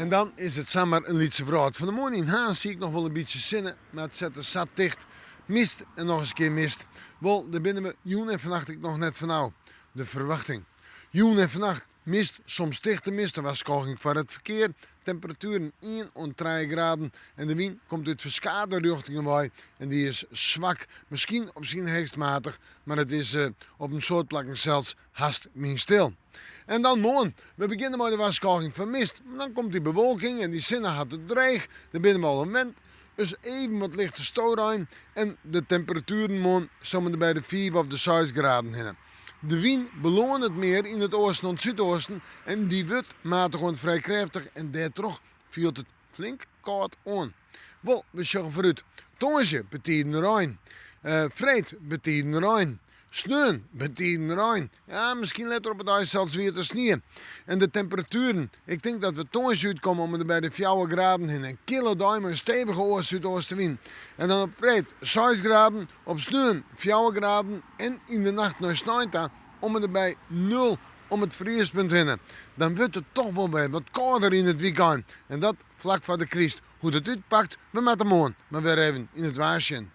En dan is het zomaar een liedse vooruit. Van de morgen in Haan zie ik nog wel een beetje zinnen, maar het zet er zat dicht. Mist en nog eens een keer mist. Wel, daar binnen we joen en vannacht ik nog net van nou. De verwachting. Joen en vannacht mist, soms dichte mist. Er was koging voor het verkeer. Temperaturen 1 en 3 graden. En de wind komt uit verschillende richtingen bij. En die is zwak. Misschien op zijn heegst matig. Maar het is op een soort plekken zelfs haast stil. En dan morgen. We beginnen met de waskoging van mist. Dan komt die bewolking en die zinnen had het dreig. Dan binnen we al een wind. Dus even wat lichte stoorijn. En de temperaturen morgen zomen bij de 4 of de 6 graden heen. De wind beloont het meer in het oosten en het zuidoosten en die wordt matig en vrij krachtig en daardoor viel het flink koud aan. Wel, we zeggen vooruit. Tonge betekent rein. Vreed betekent rein. Sneeuw betekent rein. Ja, misschien let er op het ijs zelfs weer te sneeuwen. En de temperaturen, ik denk dat we tonge uitkomen om er bij de 4 graden heen. Een kille duim, een stevige oost-zuidoostenwind. En dan op vreed 6 graden, op sneeuw 4 graden en in de nacht naar Snijta om er bij 0 om het vriespunt heen. Dan wordt het toch wel weer wat kouder in het weekend. En dat vlak voor de Christ. Hoe dat uitpakt, we met de morgen. Maar weer even in het waarsje.